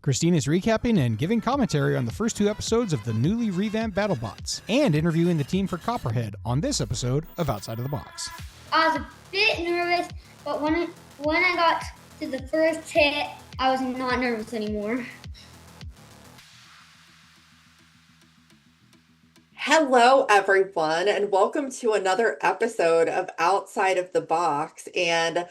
Christine is recapping and giving commentary on the first two episodes of the newly revamped BattleBots, and interviewing the team for Copperhead on this episode of Outside of the Box. I was a bit nervous, but when I got to the first hit, I was not nervous anymore. Hello, everyone, and welcome to another episode of Outside of the Box. And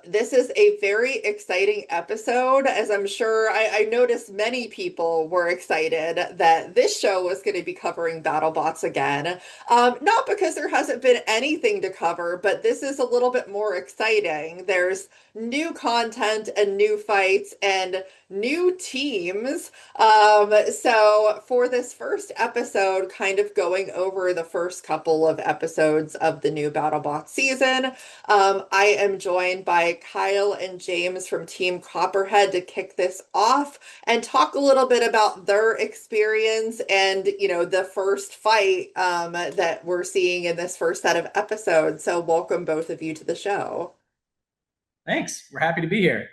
this is a very exciting episode, as I'm sure I noticed many people were excited that this show was going to be covering BattleBots again. Not because there hasn't been anything to cover, but this is a little bit more exciting. There's new content and new fights and new teams. So for this first episode, kind of going over the first couple of episodes of the new BattleBots season, I am joined by Kyle and James from Team Copperhead to kick this off and talk a little bit about their experience and, you know, the first fight that we're seeing in this first set of episodes. So welcome both of you to the show. Thanks. We're happy to be here.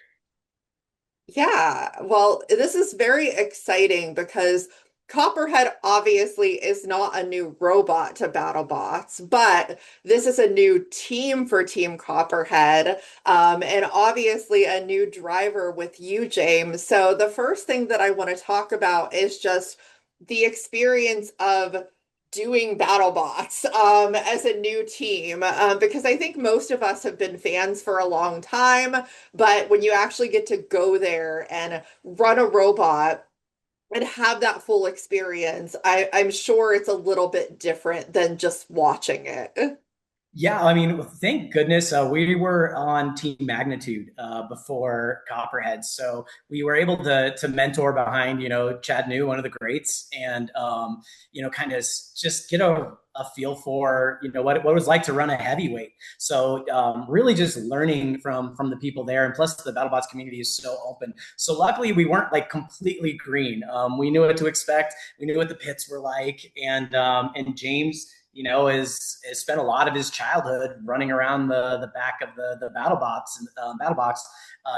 Yeah, well, this is very exciting because Copperhead obviously is not a new robot to BattleBots, but this is a new team for Team Copperhead, and obviously a new driver with you, James. So the first thing that I want to talk about is just the experience of doing BattleBots as a new team, because I think most of us have been fans for a long time, but when you actually get to go there and run a robot and have that full experience, I'm sure it's a little bit different than just watching it. Yeah, I mean, thank goodness we were on Team Magnitude before Copperhead, so we were able to mentor behind, Chad New, one of the greats, and kind of just get a feel for what it was like to run a heavyweight. So really just learning from the people there, and plus the BattleBots community is so open. So luckily we weren't like completely green. We knew what to expect. We knew what the pits were like, and James, has spent a lot of his childhood running around the back of the BattleBots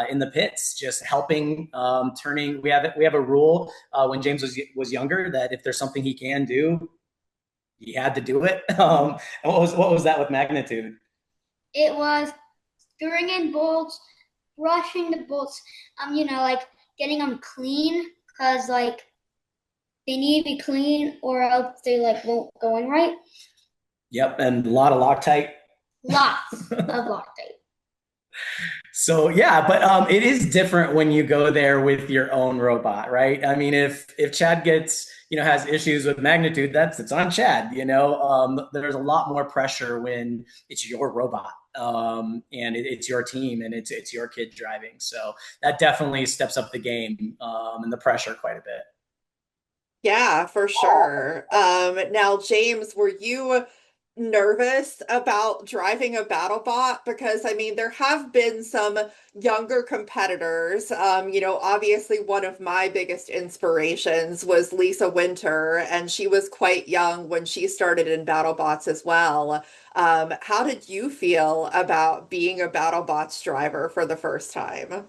in the pits, just helping, turning. We have a rule when James was younger that if there's something he can do, he had to do it. And what was that with Magnitude? It was screwing in bolts, brushing the bolts, getting them clean, because they need to be clean or else they won't go in right. Yep, and a lot of Loctite. Lots of Loctite. So yeah, but it is different when you go there with your own robot, right? I mean, if Chad gets has issues with Magnitude, it's on Chad. There's a lot more pressure when it's your robot, and it's your team and it's your kid driving. So that definitely steps up the game and the pressure quite a bit. Yeah, for sure. Now, James, were you nervous about driving a BattleBot? Because I mean, there have been some younger competitors. Obviously one of my biggest inspirations was Lisa Winter, and she was quite young when she started in BattleBots as well. How did you feel about being a BattleBots driver for the first time?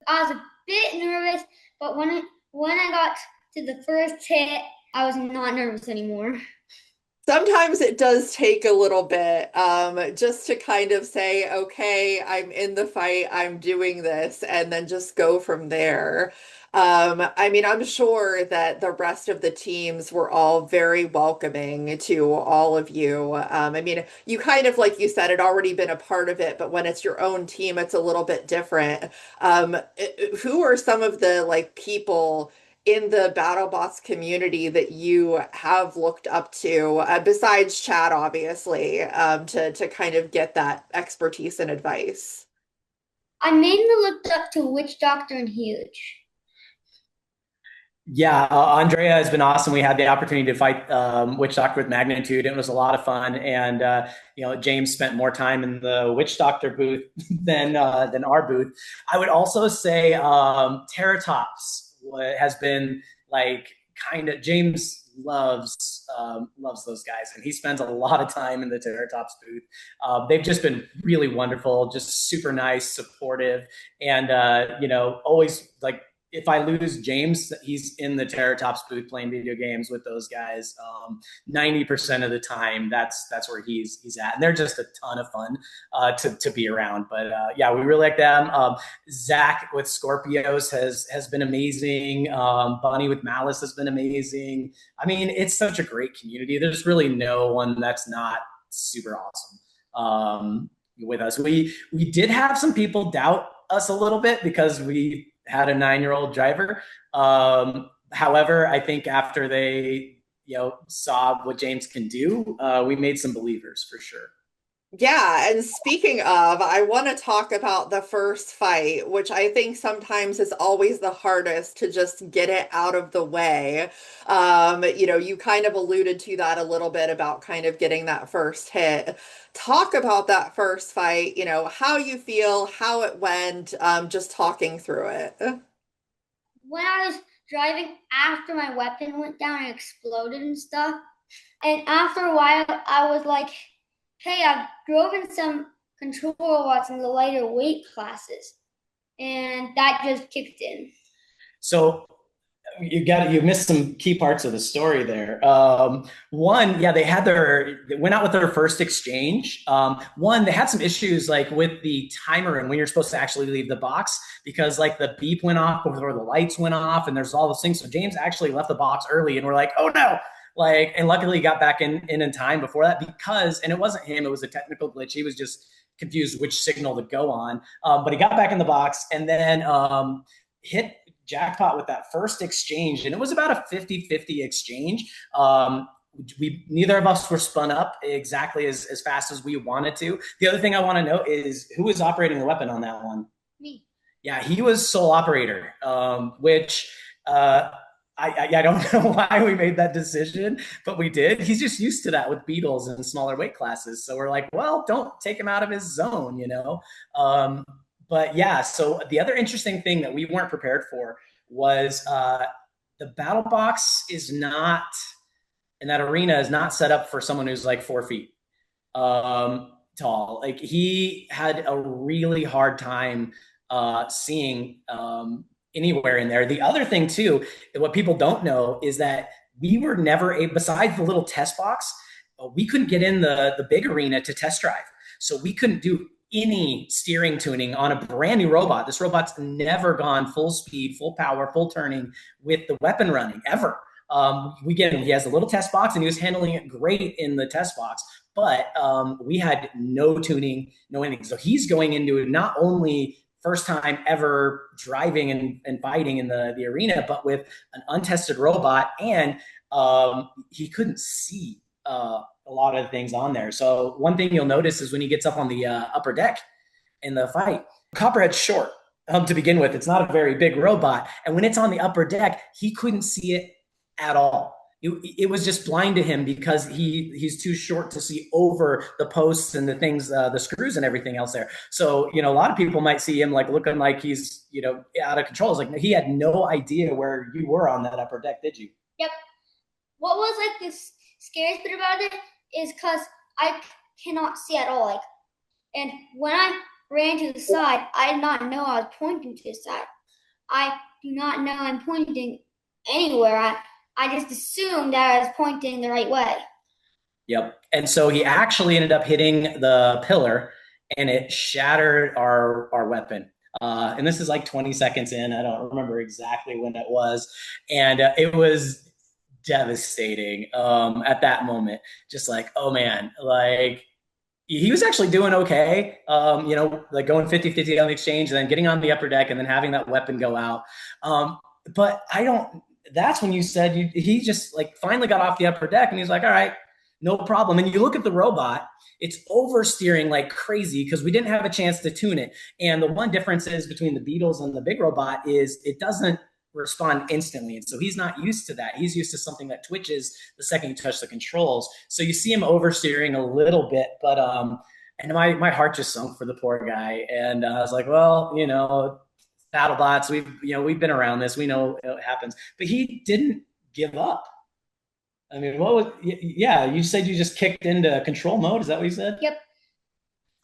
I was a bit nervous, but when I got to the first hit, I was not nervous anymore. Sometimes it does take a little bit just to kind of say, okay, I'm in the fight, I'm doing this, and then just go from there. I mean, I'm sure that the rest of the teams were all very welcoming to all of you. I mean, you kind of, like you said, had already been a part of it, but when it's your own team, it's a little bit different. Who are some of the people in the BattleBots community that you have looked up to, besides Chad, obviously, to kind of get that expertise and advice? I mainly looked up to Witch Doctor and Huge. Yeah, Andrea has been awesome. We had the opportunity to fight Witch Doctor with Magnitude. It was a lot of fun, and James spent more time in the Witch Doctor booth than our booth. I would also say Terratops has been James loves those guys, and he spends a lot of time in the Terratops booth. They've just been really wonderful, just super nice, supportive, and always if I lose James, he's in the Terratops booth playing video games with those guys. 90% of the time, that's where he's at. And they're just a ton of fun to be around. But yeah, we really like them. Zach with Scorpios has been amazing. Bunny with Malice has been amazing. I mean, it's such a great community. There's really no one that's not super awesome with us. We did have some people doubt us a little bit because we had a 9-year-old driver. However, I think after they saw what James can do, we made some believers for sure. Yeah, and speaking of, I want to talk about the first fight, which I think sometimes is always the hardest to just get it out of the way. You kind of alluded to that a little bit about kind of getting that first hit. Talk about that first fight, how you feel, how it went, just talking through it. When I was driving after my weapon went down and exploded and stuff, and after a while, I was like, hey, I've driven some control robots in the lighter weight classes, and that just kicked in. So you missed some key parts of the story there. One, yeah, they went out with their first exchange. One, they had some issues like with the timer and when you're supposed to actually leave the box because like the beep went off before the lights went off, and there's all those things. So James actually left the box early, and we're like, oh no. And luckily he got back in time before that and it wasn't him, it was a technical glitch. He was just confused which signal to go on. But he got back in the box and then hit jackpot with that first exchange. And it was about a 50-50 exchange. Neither of us were spun up exactly as fast as we wanted to. The other thing I want to note is who was operating the weapon on that one? Me. Yeah, he was sole operator, which I don't know why we made that decision, but we did. He's just used to that with beetles and smaller weight classes. So we're like, well, don't take him out of his zone, But yeah, so the other interesting thing that we weren't prepared for was the battle box is not, and that arena is not set up for someone who's like 4 feet tall. Like he had a really hard time seeing anywhere in there. The other thing too, what people don't know is that we were never besides the little test box, we couldn't get in the big arena to test drive. So we couldn't do any steering tuning on a brand new robot. This robot's never gone full speed, full power, full turning with the weapon running ever. He has a little test box and he was handling it great in the test box, but we had no tuning, no anything. So he's going into it not only first time ever driving and fighting in the arena, but with an untested robot, and he couldn't see a lot of things on there. So one thing you'll notice is when he gets up on the upper deck in the fight, Copperhead's short to begin with. It's not a very big robot. And when it's on the upper deck, he couldn't see it at all. It was just blind to him because he's too short to see over the posts and the things, the screws and everything else there. So, a lot of people might see him like looking like he's, out of control. It's like he had no idea where you were on that upper deck, did you? Yep. What was like the scariest bit about it is because I cannot see at all. And when I ran to the side, I did not know I was pointing to the side. I do not know I'm pointing anywhere. I just assumed that I was pointing the right way. Yep. And so he actually ended up hitting the pillar and it shattered our weapon. And this is like 20 seconds in. I don't remember exactly when it was. And it was devastating at that moment. Just like, oh man, like he was actually doing okay. Like going 50-50 on the exchange and then getting on the upper deck and then having that weapon go out. But that's when you said he just like finally got off the upper deck and he's like, all right, no problem. And you look at the robot, it's oversteering like crazy because we didn't have a chance to tune it. And the one difference is between the Beetles and the big robot is it doesn't respond instantly. And so he's not used to that. He's used to something that twitches the second you touch the controls. So you see him oversteering a little bit, but and my heart just sunk for the poor guy. And I was like, well, BattleBots, we've been around this. We know it happens. But he didn't give up. I mean, you said you just kicked into control mode. Is that what you said? Yep.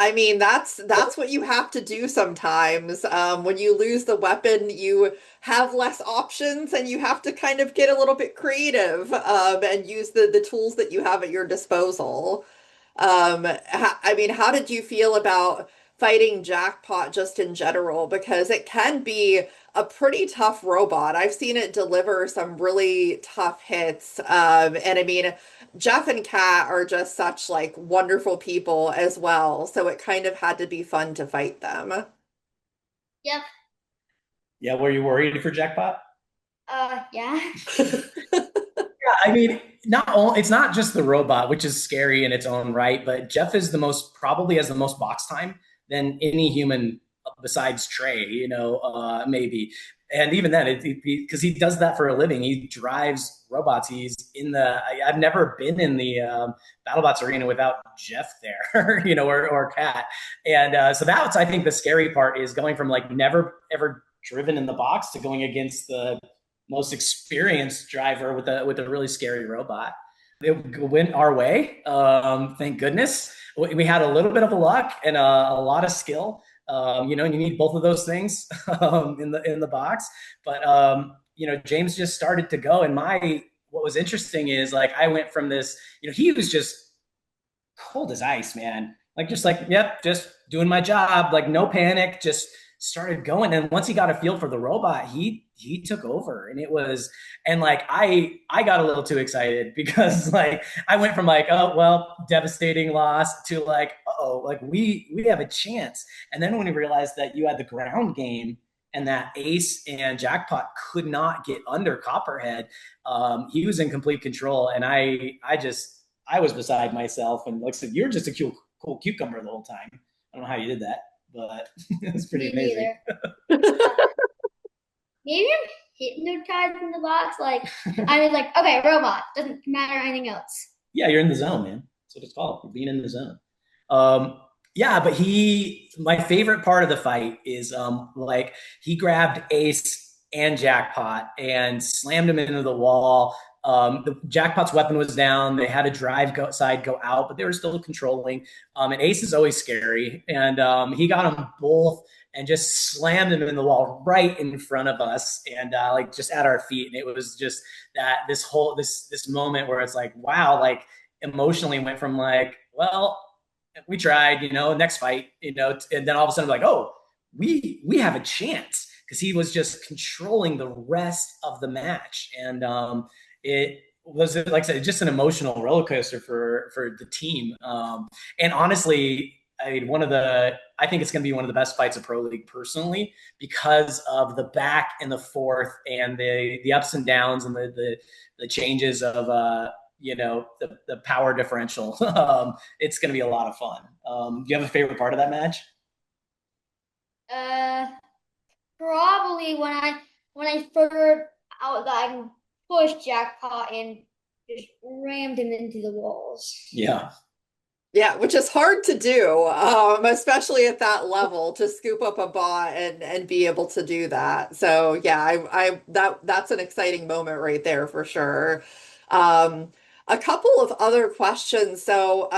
I mean, that's what you have to do sometimes. When you lose the weapon, you have less options, and you have to kind of get a little bit creative, and use the tools that you have at your disposal. I mean, how did you feel about fighting Jackpot just in general? Because it can be a pretty tough robot. I've seen it deliver some really tough hits. And I mean, Jeff and Kat are just such like wonderful people as well. So it kind of had to be fun to fight them. Yep. Yeah, were you worried for Jackpot? Yeah. Yeah, I mean, not all, it's not just the robot, which is scary in its own right, but Jeff is the most probably has the most box time than any human besides Trey, maybe. And even then, because he does that for a living, he drives robots. He's in I've never been in the BattleBots arena without Jeff there, or Kat. And so that's, I think, the scary part is going from like never ever driven in the box to going against the most experienced driver with a really scary robot. It went our way. Thank goodness. We had a little bit of a luck and a lot of skill. You need both of those things in the box. But James just started to go. And what was interesting is like I went from this. He was just cold as ice, man. Like just like, yep, just doing my job. Like no panic, just started going. And once he got a feel for the robot, he took over. And it was, and like I got a little too excited because like I went from like, oh well, devastating loss to like, oh, like we have a chance. And then when we realized that you had the ground game and that Ace and Jackpot could not get under Copperhead, he was in complete control. And I was beside myself. And like I said, you're just a cool cucumber the whole time. I don't know how you did that, but it was pretty amazing. Maybe I'm hypnotized in the box. Like I was like, okay, robot, doesn't matter anything else. Yeah, you're in the zone, man. That's what it's called. You're being in the zone. Yeah, but my favorite part of the fight is like he grabbed Ace and Jackpot and slammed him into the wall. The Jackpot's weapon was down. They had a side go out, but they were still controlling. And Ace is always scary, and he got them both and just slammed them in the wall right in front of us, and like just at our feet. And it was just that this moment where it's like, wow, like emotionally went from like, well, we tried, next fight, and then all of a sudden like, oh, we have a chance because he was just controlling the rest of the match. And it was, like I said, just an emotional roller coaster for the team. And honestly, I mean, I think it's going to be one of the best fights of Pro League personally because of the back and the forth and the ups and downs and the changes of the power differential. It's going to be a lot of fun. Do you have a favorite part of that match? Probably when I figured out that I can push Jackpot and just rammed him into the walls. Yeah. Yeah, which is hard to do, especially at that level, to scoop up a bot and be able to do that. So yeah, that's an exciting moment right there for sure. A couple of other questions. So,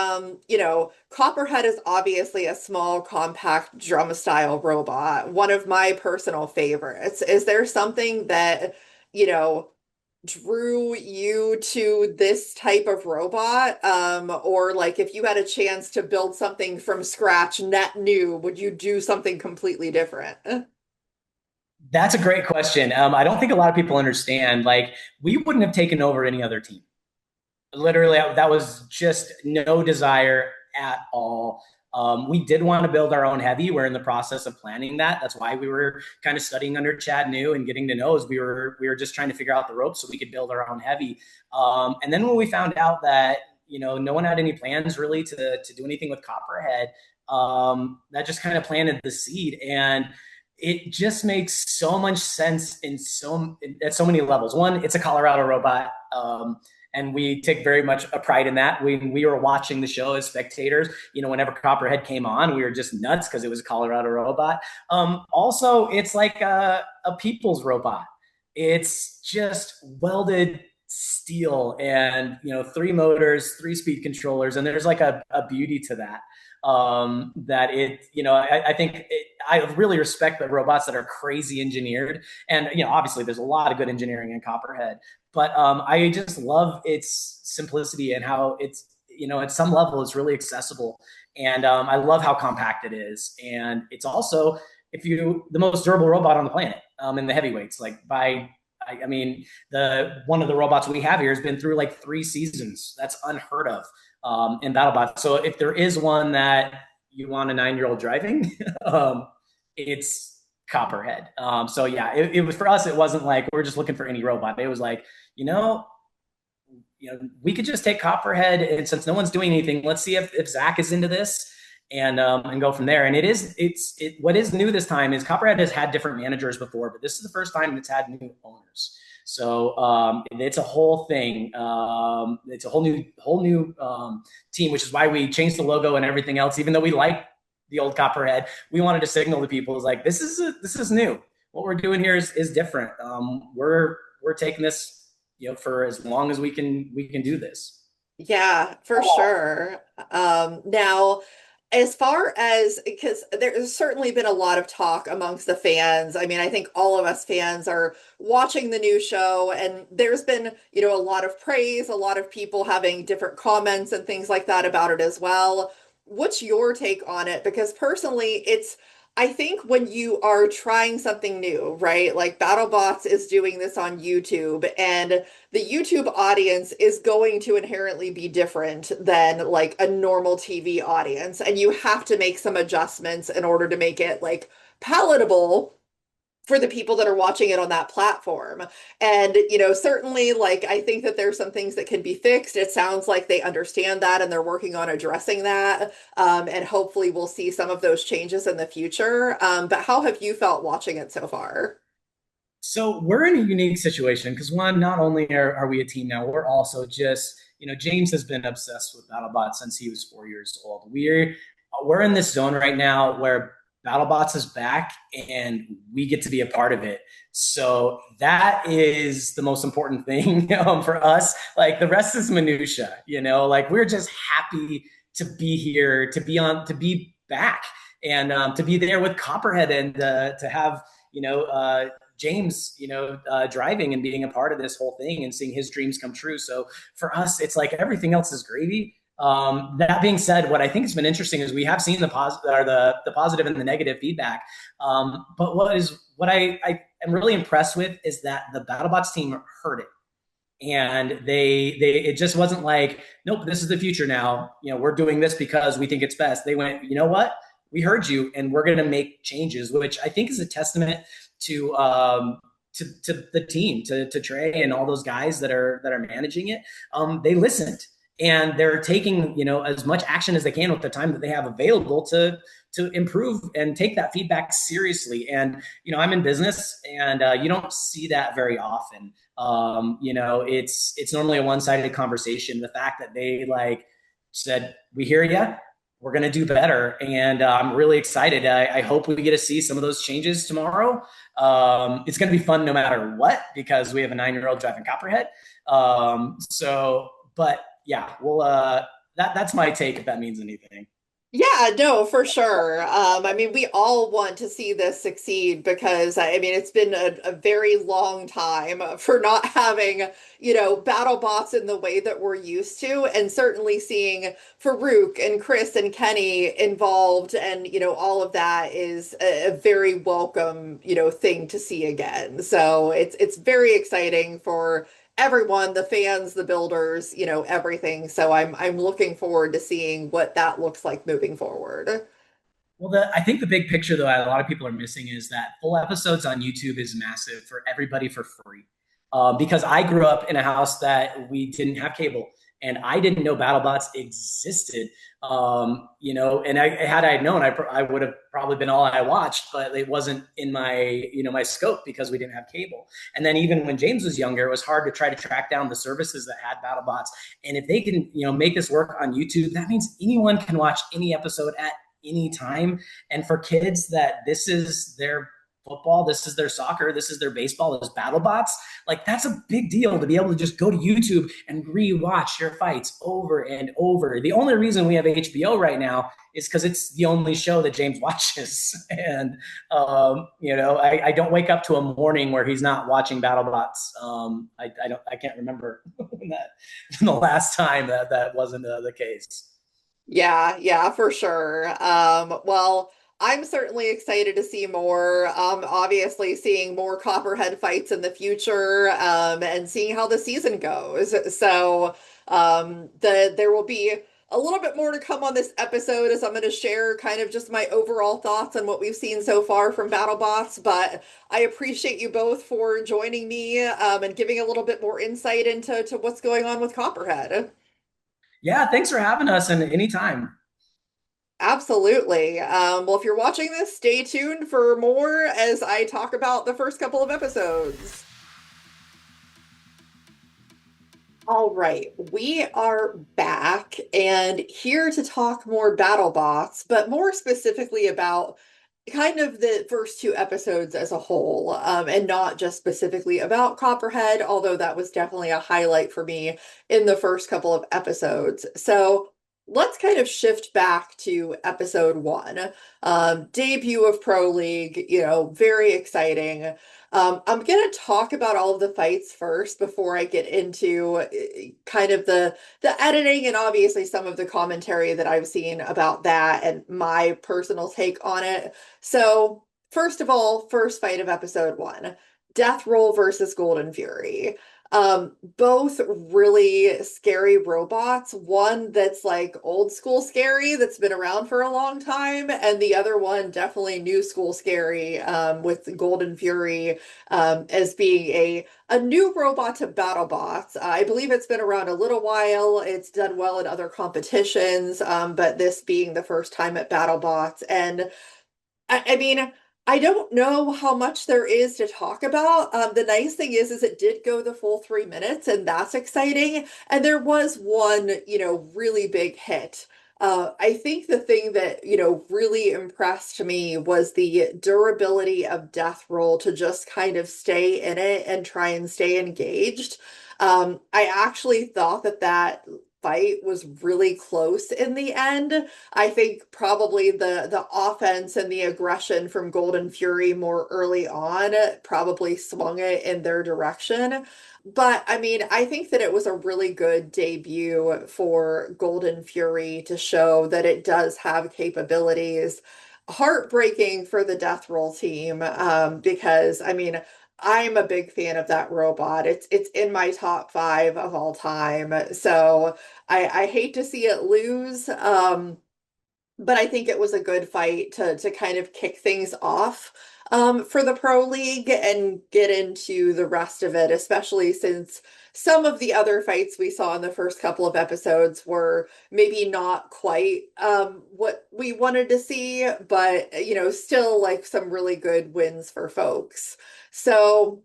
Copperhead is obviously a small, compact drum style robot, one of my personal favorites. Is there something that, you know, drew you to this type of robot? Or like if you had a chance to build something from scratch, net new, would you do something completely different? That's a great question. I don't think a lot of people understand. Like, we wouldn't have taken over any other team. Literally, that was just no desire at all. We did want to build our own heavy. We're in the process of planning that. That's why we were kind of studying under Chad New and getting to know as we were just trying to figure out the ropes so we could build our own heavy. And then when we found out that no one had any plans really to do anything with Copperhead, that just kind of planted the seed. And it just makes so much sense at so many levels. One, it's a Colorado robot. And we take very much a pride in that. We were watching the show as spectators. Whenever Copperhead came on, we were just nuts because it was a Colorado robot. Also, it's like a people's robot. It's just welded steel and 3 motors, 3 speed controllers, and there's like a beauty to that. that I think I really respect the robots that are crazy engineered. And, obviously there's a lot of good engineering in Copperhead, but I just love its simplicity and how it's, at some level it's really accessible. And I love how compact it is. And it's also, the most durable robot on the planet in the heavyweights. One of the robots we have here has been through like 3 seasons. That's unheard of in BattleBots. So if there is one that you want a 9-year-old driving, it's Copperhead. So yeah, it was, for us, it wasn't like we're just looking for any robot. It was like, we could just take Copperhead, and since no one's doing anything, let's see if Zach is into this, and go from there. And what is new this time is Copperhead has had different managers before, but this is the first time it's had new owners. So it's a whole thing. It's a whole new team, which is why we changed the logo and everything else. Even though we like the old Copperhead, we wanted to signal to people, is like, this is new. What we're doing here is different. We're taking this, for as long as we can do this. Yeah, for sure. Now, as far as, because there's certainly been a lot of talk amongst the fans. I mean, I think all of us fans are watching the new show, and there's been, a lot of praise, a lot of people having different comments and things like that about it as well. What's your take on it? Because personally, I think when you are trying something new, right? Like BattleBots is doing this on YouTube, and the YouTube audience is going to inherently be different than like a normal TV audience. And you have to make some adjustments in order to make it like palatable for the people that are watching it on that platform. And, certainly, like, I think that there's some things that can be fixed. It sounds like they understand that and they're working on addressing that. And hopefully we'll see some of those changes in the future. But how have you felt watching it so far? So we're in a unique situation because, one, not only are we a team now, we're also just, James has been obsessed with BattleBots since he was 4 years old. We're in this zone right now where BattleBots is back and we get to be a part of it. So that is the most important thing for us. Like, the rest is minutia, like, we're just happy to be here, to be back, and to be there with Copperhead, and to have, James, driving and being a part of this whole thing and seeing his dreams come true. So for us, it's like everything else is gravy. That being said, what I think has been interesting is we have seen the positive and the negative feedback. But what I am really impressed with is that the BattleBots team heard it. And it just wasn't like, nope, this is the future now. We're doing this because we think it's best. They went, you know what? We heard you, and we're going to make changes, which I think is a testament to the team, to Trey and all those guys that are managing it. They listened, and they're taking, as much action as they can with the time that they have available to improve and take that feedback seriously. And, I'm in business, and you don't see that very often. It's normally a one-sided conversation. The fact that they said, we hear you, we're going to do better. And I'm really excited. I hope we get to see some of those changes tomorrow. It's going to be fun no matter what, because we have a 9-year-old driving Copperhead. But yeah, well, that's my take, if that means anything. Yeah, no, for sure. We all want to see this succeed because, it's been a very long time for not having, BattleBots in the way that we're used to, and certainly seeing Farouk and Chris and Kenny involved, and, all of that is a very welcome, thing to see again. So it's very exciting for everyone, the fans, the builders, everything. So I'm looking forward to seeing what that looks like moving forward. Well, I think the big picture, though, a lot of people are missing is that full episodes on YouTube is massive for everybody for free. Because I grew up in a house that we didn't have cable, and I didn't know BattleBots existed. And had I known, I would have probably been all I watched, but it wasn't in my, my scope because we didn't have cable. And then even when James was younger, it was hard to try to track down the services that had BattleBots. And if they can, make this work on YouTube, that means anyone can watch any episode at any time. And for kids that this is their football, this is their soccer, this is their baseball, is BattleBots. Like that's a big deal to be able to just go to YouTube and rewatch your fights over and over. The only reason we have HBO right now is because it's the only show that James watches. And I don't wake up to a morning where he's not watching BattleBots. I can't remember when the last time that wasn't the case. Yeah, for sure. Well, I'm certainly excited to see more. Obviously seeing more Copperhead fights in the future, and seeing how the season goes. So, there will be a little bit more to come on this episode as I'm going to share kind of just my overall thoughts on what we've seen so far from BattleBots. But I appreciate you both for joining me, and giving a little bit more insight into what's going on with Copperhead. Yeah, thanks for having us, and anytime. Absolutely. Well, if you're watching this, stay tuned for more as I talk about the first couple of episodes. All right, we are back and here to talk more BattleBots, but more specifically about kind of the first two episodes as a whole, and not just specifically about Copperhead, although that was definitely a highlight for me in the first couple of episodes. So let's kind of shift back to episode one, debut of Pro League, very exciting. I'm going to talk about all of the fights first before I get into kind of the editing and obviously some of the commentary that I've seen about that and my personal take on it. So, first of all, first fight of episode one, Death Roll versus Golden Fury. Both really scary robots. One that's like old school scary, that's been around for a long time, and the other one definitely new school scary, with Golden Fury as being a new robot to BattleBots. I believe it's been around a little while. It's done well in other competitions, but this being the first time at BattleBots. And I mean, I don't know how much there is to talk about. The nice thing is it did go the full 3 minutes, and that's exciting. And there was one, really big hit. I think the thing that, really impressed me was the durability of Death Roll to just kind of stay in it and try and stay engaged. I actually thought that fight was really close in the end. I think probably the offense and the aggression from Golden Fury more early on probably swung it in their direction. But I mean, I think that it was a really good debut for Golden Fury to show that it does have capabilities. Heartbreaking for the Death Roll team, because I mean, I'm a big fan of that robot. It's in my top five of all time. So I hate to see it lose. But I think it was a good fight to kind of kick things off, for the Pro League and get into the rest of it, especially since some of the other fights we saw in the first couple of episodes were maybe not quite what we wanted to see, but still like some really good wins for folks. So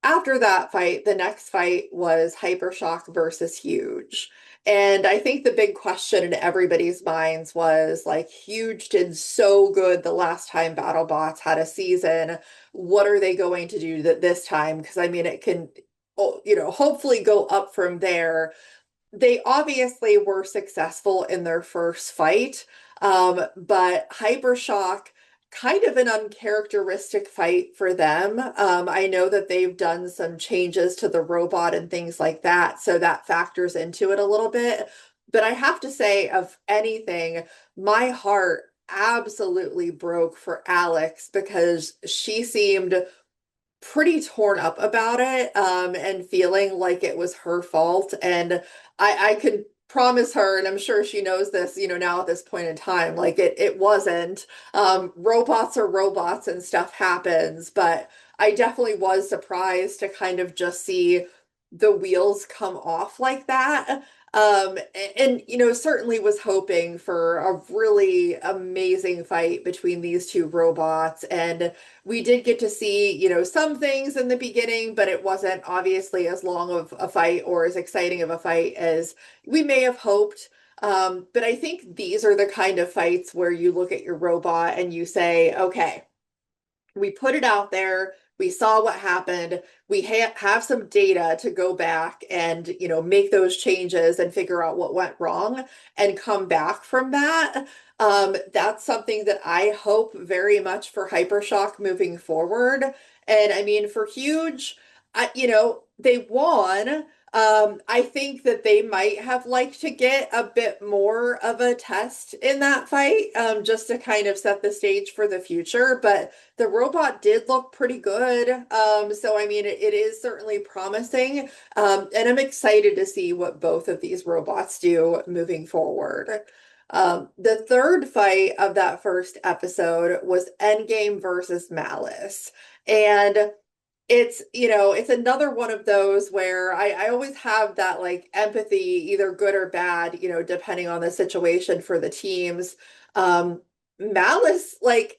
after that fight, the next fight was Hypershock versus Huge. And I think the big question in everybody's minds was like, Huge did so good the last time BattleBots had a season. What are they going to do this time? Because I mean, it can, hopefully go up from there. They obviously were successful in their first fight, but Hypershock, kind of an uncharacteristic fight for them. I know that they've done some changes to the robot and things like that, so that factors into it a little bit. But I have to say, of anything, my heart absolutely broke for Alex because she seemed pretty torn up about it, and feeling like it was her fault. And I could promise her, and I'm sure she knows this, now at this point in time, like it wasn't. Robots are robots and stuff happens, but I definitely was surprised to kind of just see the wheels come off like that. And certainly was hoping for a really amazing fight between these two robots. And we did get to see, some things in the beginning, but it wasn't obviously as long of a fight or as exciting of a fight as we may have hoped. But I think these are the kind of fights where you look at your robot and you say, okay, we put it out there. We saw what happened. We have some data to go back and, make those changes and figure out what went wrong and come back from that. That's something that I hope very much for Hypershock moving forward. And I mean, for Huge, they won. I think that they might have liked to get a bit more of a test in that fight, just to kind of set the stage for the future. But the robot did look pretty good. So I mean, it is certainly promising. And I'm excited to see what both of these robots do moving forward. The third fight of that first episode was Endgame versus Malice. And it's another one of those where I always have that like empathy, either good or bad, depending on the situation for the teams. Malice, like,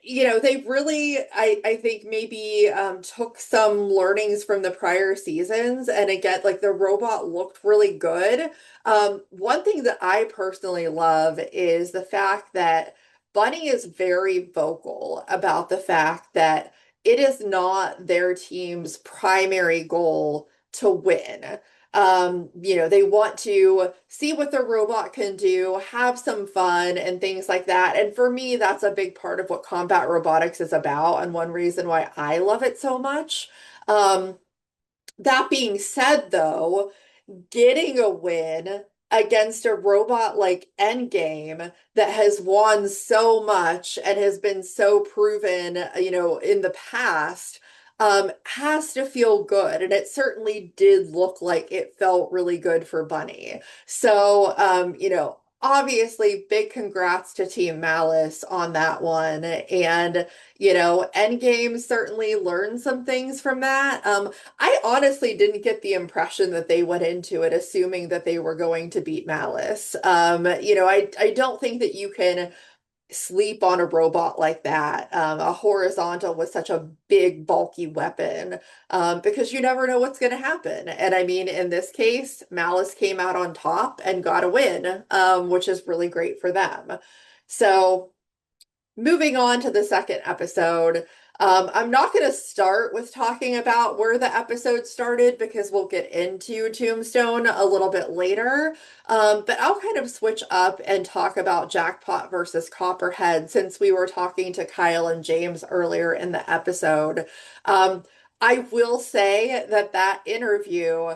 they really, I think maybe took some learnings from the prior seasons. And again, like the robot looked really good. One thing that I personally love is the fact that Bunny is very vocal about the fact that it is not their team's primary goal to win. They want to see what the robot can do, have some fun and things like that. And for me, that's a big part of what combat robotics is about, and one reason why I love it so much. That being said, though, getting a win against a robot like Endgame that has won so much and has been so proven, in the past, has to feel good. And it certainly did look like it felt really good for Bunny. So, obviously, big congrats to Team Malice on that one. And, Endgame certainly learned some things from that. I honestly didn't get the impression that they went into it assuming that they were going to beat Malice. I don't think that you can sleep on a robot like that, a horizontal with such a big, bulky weapon, because you never know what's going to happen. And I mean, in this case, Malice came out on top and got a win, which is really great for them. So, moving on to the second episode, I'm not going to start with talking about where the episode started because we'll get into Tombstone a little bit later. But I'll kind of switch up and talk about Jackpot versus Copperhead since we were talking to Kyle and James earlier in the episode. I will say that interview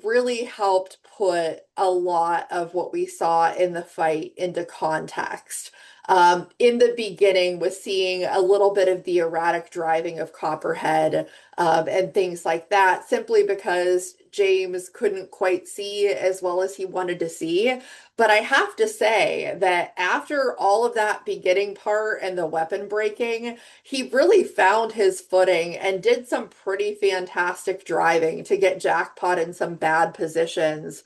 really helped put a lot of what we saw in the fight into context. In the beginning, with seeing a little bit of the erratic driving of Copperhead, and things like that, simply because James couldn't quite see as well as he wanted to see. But I have to say that after all of that beginning part and the weapon breaking, he really found his footing and did some pretty fantastic driving to get Jackpot in some bad positions,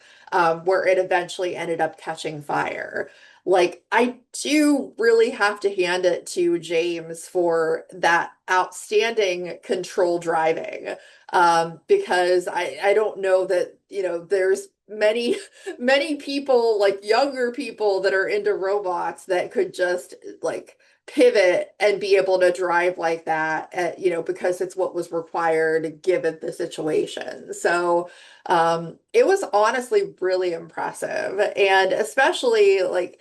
where it eventually ended up catching fire. Like, I do really have to hand it to James for that outstanding control driving. Because I don't know that, there's many, many people, like younger people that are into robots that could just like pivot and be able to drive like that, because it's what was required given the situation. So, it was honestly really impressive. And especially like,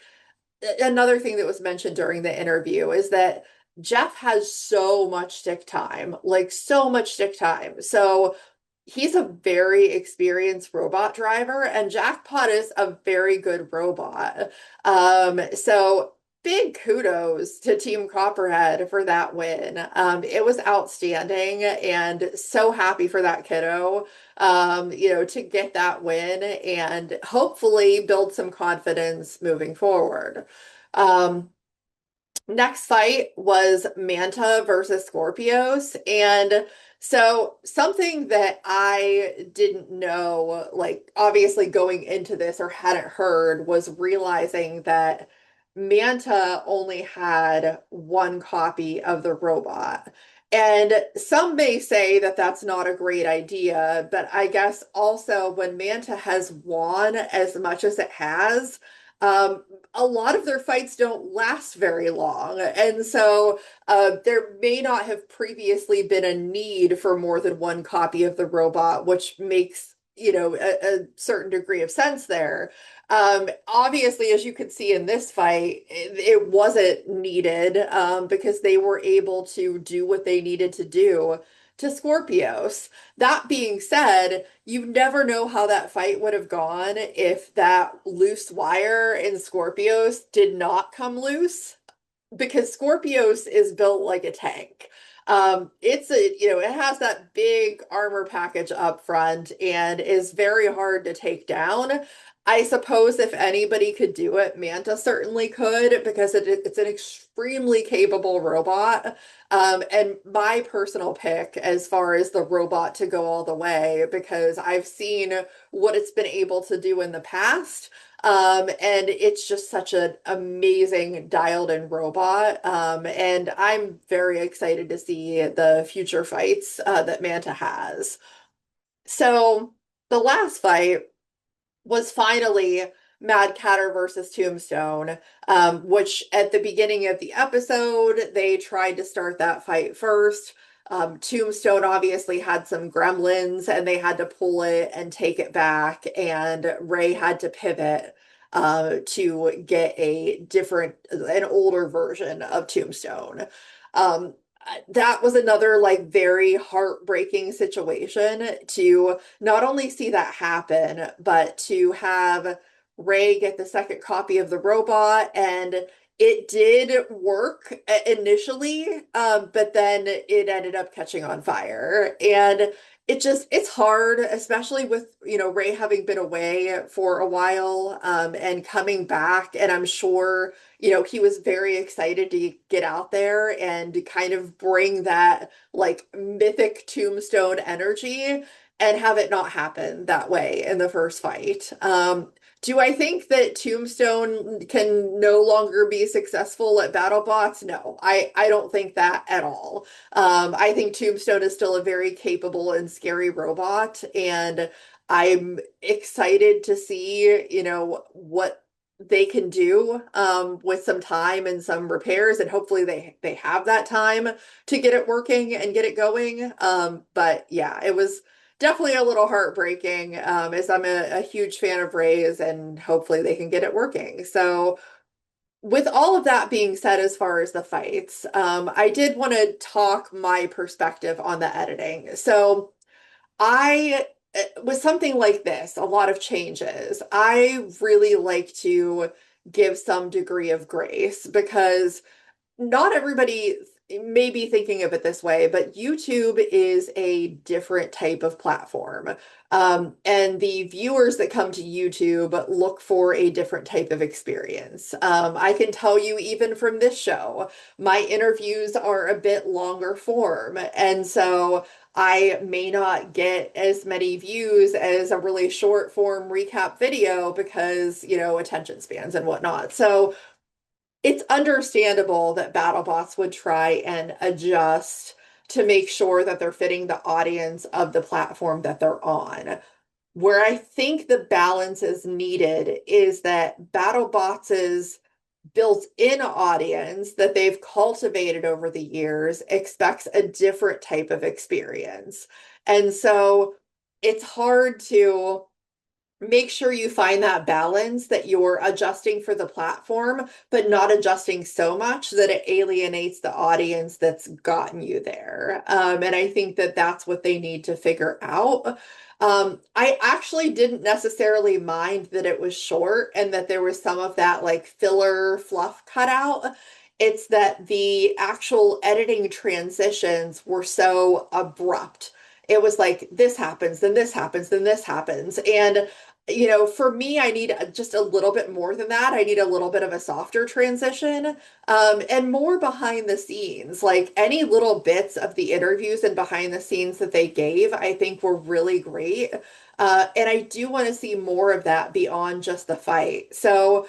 another thing that was mentioned during the interview is that Jeff has so much stick time, like so much stick time. So he's a very experienced robot driver, and Jackpot is a very good robot. So big kudos to Team Copperhead for that win. It was outstanding and so happy for that kiddo, to get that win and hopefully build some confidence moving forward. Next fight was Manta versus Scorpios. And so something that I didn't know, like obviously going into this or hadn't heard, was realizing that Manta only had one copy of the robot. And some may say that that's not a great idea, but I guess also when Manta has won as much as it has, a lot of their fights don't last very long. And so there may not have previously been a need for more than one copy of the robot, which makes, a certain degree of sense there. Obviously, as you could see in this fight, it wasn't needed because they were able to do what they needed to do to Scorpios. That being said, you never know how that fight would have gone if that loose wire in Scorpios did not come loose, because Scorpios is built like a tank. It has that big armor package up front and is very hard to take down. I suppose if anybody could do it, Manta certainly could, because it's an extremely capable robot. And my personal pick as far as the robot to go all the way, because I've seen what it's been able to do in the past. And it's just such an amazing dialed in robot. And I'm very excited to see the future fights that Manta has. So the last fight was finally Mad Catter versus Tombstone, which at the beginning of the episode, they tried to start that fight first. Tombstone obviously had some gremlins and they had to pull it and take it back, and Ray had to pivot to get an older version of Tombstone. Um, that was another like very heartbreaking situation to not only see that happen, but to have Ray get the second copy of the robot. And it did work initially, but then it ended up catching on fire. And it's hard, especially with, Ray having been away for a while, and coming back. And I'm sure, he was very excited to get out there and kind of bring that like mythic Tombstone energy and have it not happen that way in the first fight. Do I think that Tombstone can no longer be successful at BattleBots? No, I don't think that at all. I think Tombstone is still a very capable and scary robot, and I'm excited to see, what they can do with some time and some repairs, and hopefully they have that time to get it working and get it going. But yeah, it was definitely a little heartbreaking, as I'm a huge fan of Ray's, and hopefully they can get it working. So with all of that being said, as far as the fights, I did want to talk my perspective on the editing. So I, with something like this, a lot of changes, I really like to give some degree of grace, because not everybody may be thinking of it this way, but YouTube is a different type of platform. And the viewers that come to YouTube look for a different type of experience. I can tell you, even from this show, my interviews are a bit longer form. And so I may not get as many views as a really short form recap video because, attention spans and whatnot. So it's understandable that BattleBots would try and adjust to make sure that they're fitting the audience of the platform that they're on. Where I think the balance is needed is that BattleBots' built-in audience that they've cultivated over the years expects a different type of experience. And so it's hard to make sure you find that balance, that you're adjusting for the platform, but not adjusting so much that it alienates the audience that's gotten you there. And I think that that's what they need to figure out. I actually didn't necessarily mind that it was short and that there was some of that like filler fluff cut out. It's that the actual editing transitions were so abrupt. It was like, this happens, then this happens, then this happens. And for me, I need just a little bit more than that. I need a little bit of a softer transition, and more behind the scenes. Like any little bits of the interviews and behind the scenes that they gave, I think were really great. And I do want to see more of that beyond just the fight. So,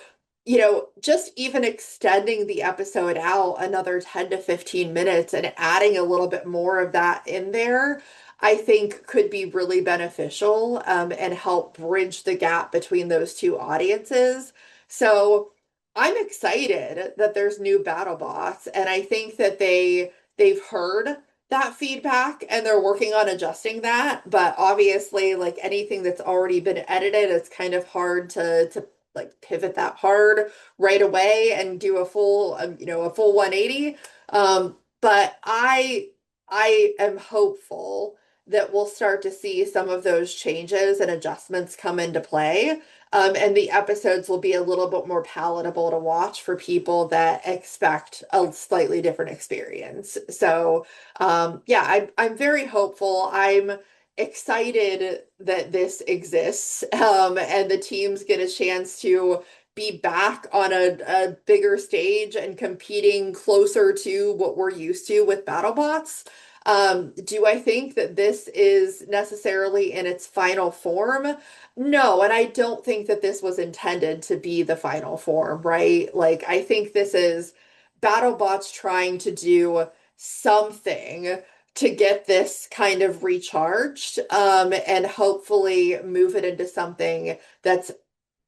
just even extending the episode out another 10 to 15 minutes and adding a little bit more of that in there, I think could be really beneficial, and help bridge the gap between those two audiences. So I'm excited that there's new BattleBots, and I think that they've heard that feedback and they're working on adjusting that. But obviously, like anything that's already been edited, it's kind of hard to like pivot that hard right away and do a full a full 180. But I am hopeful that we'll start to see some of those changes and adjustments come into play. And the episodes will be a little bit more palatable to watch for people that expect a slightly different experience. So, yeah, I'm very hopeful. I'm excited that this exists, and the teams get a chance to be back on a bigger stage and competing closer to what we're used to with BattleBots. Do I think that this is necessarily in its final form? No, and I don't think that this was intended to be the final form, right? Like, I think this is BattleBots trying to do something to get this kind of recharged, and hopefully move it into something that's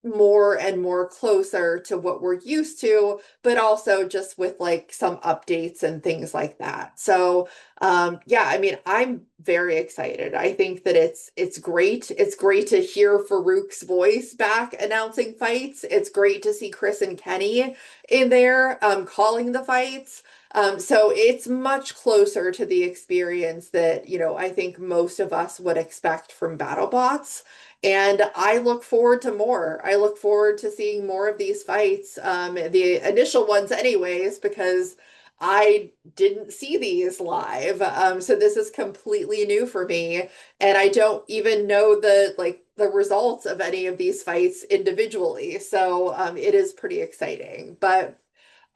more and more closer to what we're used to, but also just with like some updates and things like that. So, yeah, I mean, I'm very excited. I think that it's great. It's great to hear Farouk's voice back announcing fights. It's great to see Chris and Kenny in there calling the fights. So it's much closer to the experience that, I think most of us would expect from BattleBots. And I look forward to more. I look forward to seeing more of these fights, the initial ones anyways, because I didn't see these live. So this is completely new for me. And I don't even know the results of any of these fights individually. So it is pretty exciting. But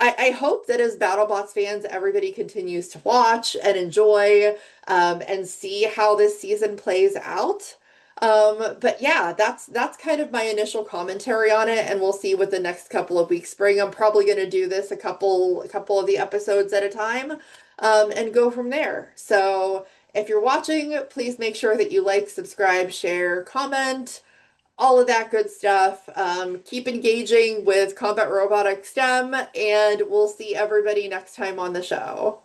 I hope that as BattleBots fans, everybody continues to watch and enjoy, and see how this season plays out. But yeah, that's kind of my initial commentary on it, and we'll see what the next couple of weeks bring. I'm probably going to do this a couple of the episodes at a time, and go from there. So if you're watching, please make sure that you like, subscribe, share, comment, all of that good stuff. Keep engaging with Combat Robotics STEM, and we'll see everybody next time on the show.